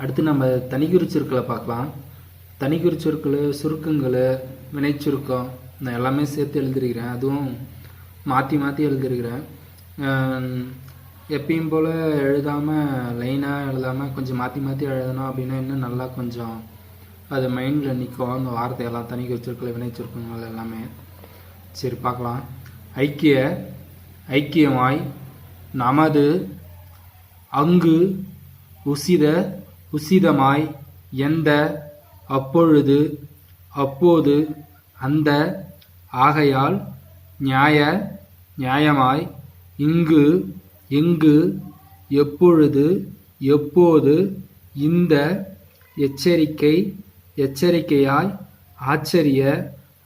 அடுத்து நம்ம தனிக்குறிச்சொற்களை பார்க்கலாம். தனிக்குறிச்சொற்கள், சுருக்கங்கள், வினைச்சுருக்கம் நான் எல்லாமே சேர்த்து எழுதிருக்கிறேன். அதுவும் மாற்றி மாற்றி எழுதிருக்கிறேன். எப்பயும் போல் எழுதாமல் லைனாக எழுதாமல் கொஞ்சம் மாற்றி மாற்றி எழுதணும் அப்படின்னா இன்னும் நல்லா கொஞ்சம் அது மைண்டில் நிற்கும். அந்த வார்த்தையெல்லாம் தனிக்குறிச்சொற்கள், வினைச்சுருக்கங்கள் எல்லாமே. சரி பார்க்கலாம். ஐக்கியமாய், நமது, அங்கு, உசிதமாய், எந்த, அப்பொழுது, அப்போது, அந்த, ஆகையால், நியாயமாய், இங்கு, எங்கு, எப்பொழுது, எப்போது, இந்த, எச்சரிக்கையாய்,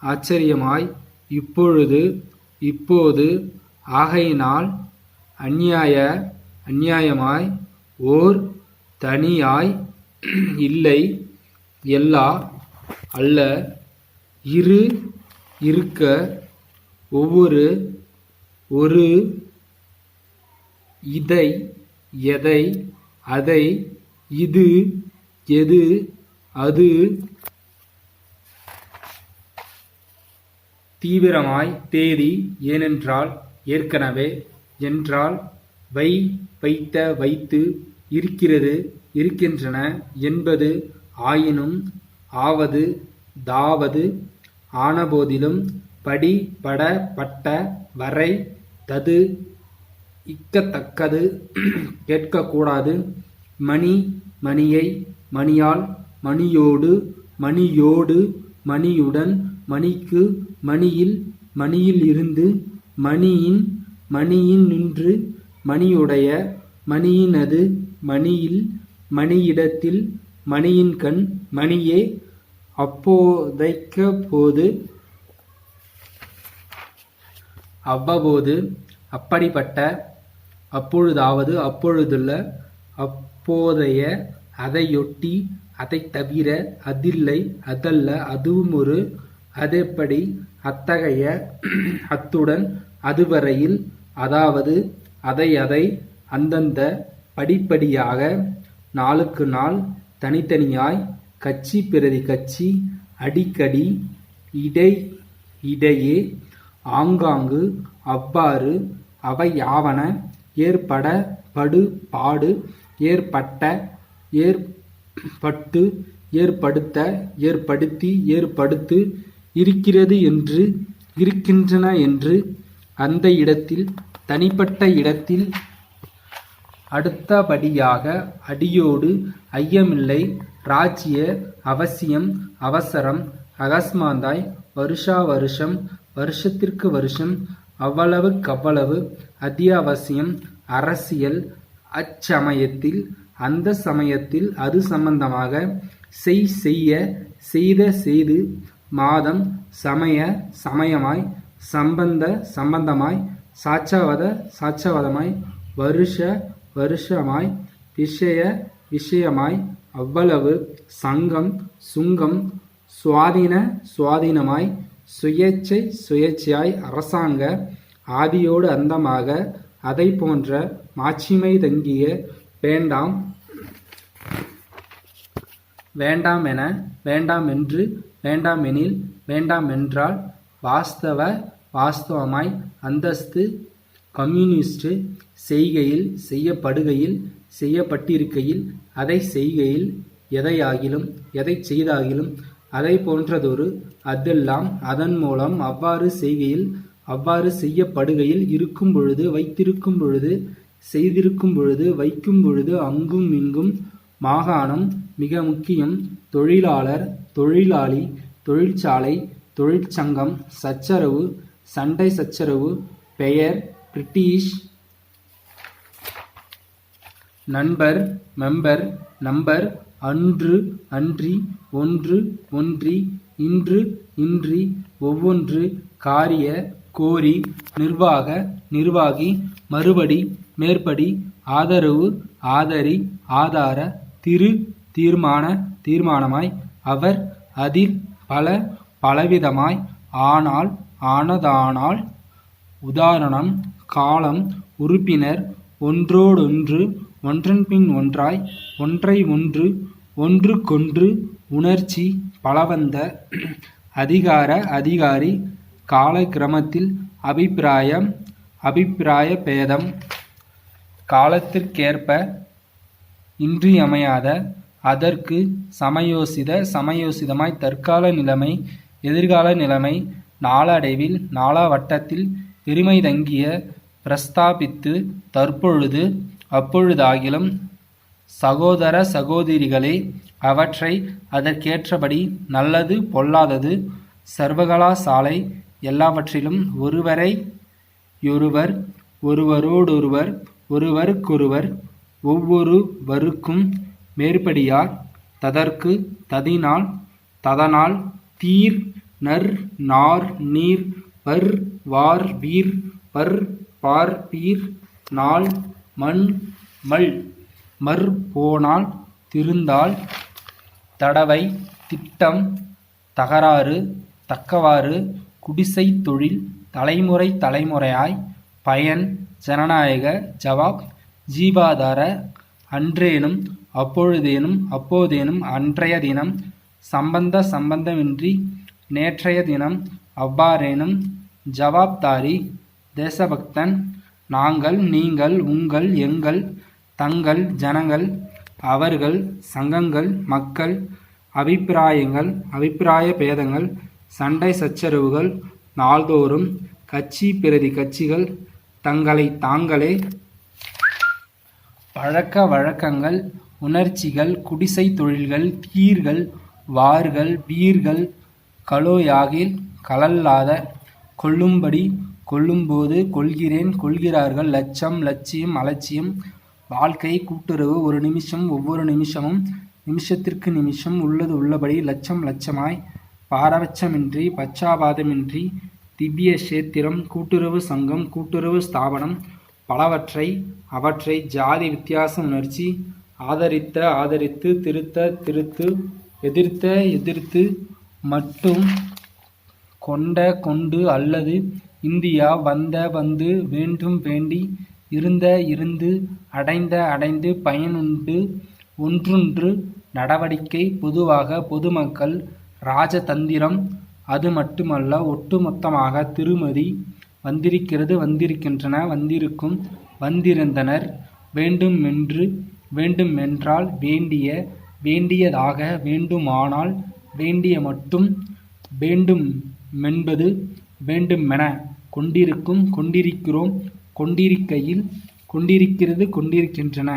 ஆச்சரியமாய், இப்பொழுது, இப்போது, ஆகையினால், அநியாயமாய், ஓர், தனியாய், இல்லை, எல்லா, அல்ல, இருக்க, ஒவ்வொரு, ஒரு, இதை, எதை, அதை, இது, எது, அது, தீவிரமாய், தேதி, ஏனென்றால், ஏற்கனவே, என்றால், வைத்த, வைத்து, இருக்கிறது, இருக்கின்றன, என்பது, ஆயினும், ஆவது, தாவது, ஆனபோதிலும், படி, பட, பட்ட, வரை, தது, இக்கத்தக்கது, கேட்கக்கூடாது, மணி, மணியை, மணியால், மணியோடு, மணியுடன், மணிக்கு, மணியில் இருந்து, மணியின் நின்று, மணியுடைய, மணியினது, மணியில், மணியிடத்தில், மணியின்கண், மணியே, அப்போதைக்கப்போது, அவ்வப்போது, அப்படிப்பட்ட, அப்பொழுதாவது, அப்பொழுதுள்ள, அப்போதைய, அதையொட்டி, அதைத்தவிர, அதில்லை, அதல்ல, அதுவுமொரு, அதெப்படி, அத்தகைய, அத்துடன், அதுவரையில், அதாவது, அதை, அந்தந்த, படிப்படியாக, நாளுக்கு நாள், தனித்தனியாய், கட்சி பிரதி கட்சி, அடிக்கடி, இடையே, ஆங்காங்கு, அவ்வாறு, அவையாவன, ஏற்பட, பாடு, ஏற்பட்ட, ஏற்பட்டு, ஏற்படுத்த, ஏற்படுத்தி, ஏற்படுத்து, இருக்கிறது என்று, இருக்கின்றன என்று, அந்த இடத்தில், தனிப்பட்ட இடத்தில், அடுத்தபடியாக, அடியோடு, ஐயமில்லை, ராஜ்ய, அவசியம், அவசரம், அகஸ்மாந்தாய், வருஷம், வருஷத்திற்கு வருஷம், அவ்வளவுக்கவ்வளவு, அத்தியாவசியம், அரசியல், அச்சமயத்தில், அந்த சமயத்தில், அது சம்பந்தமாக, செய்து, மாதம், சமயமாய், சம்பந்தமாய், சாட்சவதமாய், வருஷமாய், விஷயமாய், அவ்வளவு, சங்கம், சுங்கம், சுவாதீனமாய், சுயேச்சையாய், அரசாங்க, ஆதியோடு அந்தமாக, அதை போன்ற, மாட்சிமை தங்கிய, வேண்டாமென, வேண்டாமென்று, வேண்டாமெனில், வேண்டாமென்றால், வாஸ்தவமாய், அந்தஸ்து, கம்யூனிஸ்ட், செய்கையில், செய்யப்படுகையில், செய்யப்பட்டிருக்கையில், அதை செய்கையில், எதையாகிலும், எதை செய்தாகிலும், அதை போன்றதொரு, அதெல்லாம், அதன் மூலம், அவ்வாறு செய்கையில், அவ்வாறு செய்யப்படுகையில், இருக்கும் பொழுது, வைத்திருக்கும் பொழுது, செய்திருக்கும் பொழுது, வைக்கும் பொழுது, அங்கும் இங்கும், மாகாணம், மிக முக்கியம், தொழிலாளர், தொழிலாளி, தொழிற்சாலை, தொழிற்சங்கம், சச்சரவு, சண்டை சச்சரவு, பெயர், பிரிட்டிஷ், நண்பர், மெம்பர், நம்பர், அன்று, அன்றி, ஒன்று, ஒன்றி, இன்று, இன்றி, ஒவ்வொன்று, காரிய, கோரி, நிர்வாக, நிர்வாகி, மறுபடி, மேற்படி, ஆதரவு, ஆதரி, ஆதார, தீர்மானமாய், அவர், அதில், பலவிதமாய், ஆனால், ஆனதானால், உதாரணம், காலம், உறுப்பினர், ஒன்றோடொன்று, ஒன்றன் பின் ஒன்றாய் ஒன்றை ஒன்று ஒன்றுக்கொன்று உணர்ச்சி பலவந்த அதிகார அதிகாரி காலக்கிரமத்தில் அபிப்பிராய பேதம் காலத்திற்கேற்ப இன்றியமையாத அதற்கு சமயோசிதமாய் தற்கால நிலைமை எதிர்கால நிலைமை நாளடைவில் நாளாவட்டத்தில் பெருமை தங்கிய பிரஸ்தாபித்து தற்பொழுது அப்பொழுதாகிலும் சகோதர சகோதரிகளே அவற்றை அதற்கேற்றபடி நல்லது பொல்லாதது சர்வகலாசாலை எல்லாவற்றிலும் ஒருவரையொருவர் ஒருவரோடொருவர் ஒருவருக்கொருவர் ஒவ்வொருவருக்கும் மேற்படியார் ததற்கு ததனால் தீர் நர் நார் நீர் பர் வார் வீர் பர் பார் பீர் நாள் மண் மல் மற் போனால் திருந்தால் தடவை திட்டம் தகராறு தக்கவாறு குடிசை தொழில் தலைமுறையாய் பயன் ஜனநாயக ஜவாப் ஜீவாதார அன்றேனும் அப்போதேனும் அன்றைய தினம் சம்பந்தமின்றி நேற்றைய தினம் அவ்வாறேனும் ஜவாப்தாரி தேசபக்தன் நாங்கள் நீங்கள் உங்கள் எங்கள் தங்கள் ஜனங்கள் அவர்கள் சங்கங்கள் மக்கள் அபிப்பிராய பேதங்கள் சண்டை சச்சரவுகள் நாள்தோறும் கட்சி பிரதி கட்சிகள் தங்களை தாங்களே பழக்க வழக்கங்கள் உணர்ச்சிகள் குடிசை தொழில்கள் தீர்கள் வார்கள் வீர்கள் கலோயாகில் கலல்லாத கொள்ளும்படி கொள்ளும்போது கொள்கிறார்கள் லட்சியம் அலட்சியம் வாழ்க்கை கூட்டுறவு ஒரு நிமிஷம் ஒவ்வொரு நிமிஷமும் நிமிஷத்திற்கு நிமிஷம் உள்ளது உள்ளபடி லட்சமாய் பாரபட்சமின்றி பச்சாபாதமின்றி திவ்ய சேத்திரம் கூட்டுறவு சங்கம் கூட்டுறவு ஸ்தாபனம் அவற்றை ஜாதி வித்தியாச உணர்ச்சி ஆதரித்து திருத்து எதிர்த்து மட்டும் கொண்டு அல்லது இந்தியா வந்து வேண்டும் வேண்டி இருந்து அடைந்து பயனுண்டு ஒன்றொன்று நடவடிக்கை பொதுவாக பொதுமக்கள் ராஜதந்திரம் அது மட்டுமல்ல ஒட்டுமொத்தமாக திருமதி வந்திருக்கின்றன வந்திருந்தனர் வேண்டுமென்றால் வேண்டியதாக வேண்டுமானால் வேண்டிய மட்டும் வேண்டுமென்பது வேண்டுமென கொண்டிருக்கிறோம் கொண்டிருக்கையில் கொண்டிருக்கின்றன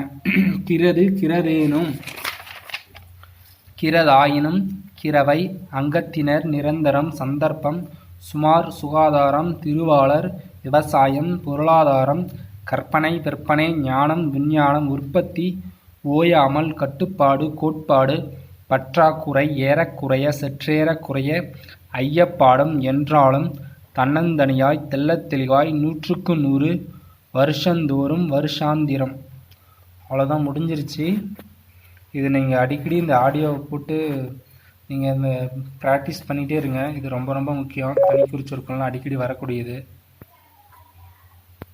கிரதாயினும் கிரவை அங்கத்தினர் நிரந்தரம் சந்தர்ப்பம் சுமார் சுகாதாரம் திருவாளர் விவசாயம் பொருளாதாரம் கற்பனை விற்பனை ஞானம் விஞ்ஞானம் உற்பத்தி ஓயாமல் கட்டுப்பாடு கோட்பாடு பற்றாக்குறை ஏறக்குறைய சற்றேறக்குறைய ஐயப்பாடும் என்றாலும் தன்னந்தனியாய் தெள்ளத் தெளிவாய் 100க்கு 100 வருஷந்தோறும் வருஷாந்திரம். அவ்வளோதான், முடிஞ்சிருச்சு. இது நீங்கள் அடிக்கடி இந்த ஆடியோவை போட்டு நீங்கள் இந்த ப்ராக்டிஸ் பண்ணிகிட்டே இருங்க. இது ரொம்ப ரொம்ப முக்கியம். தனிக்குறிச்சொற்கள்லாம் அடிக்கடி வரக்கூடியது.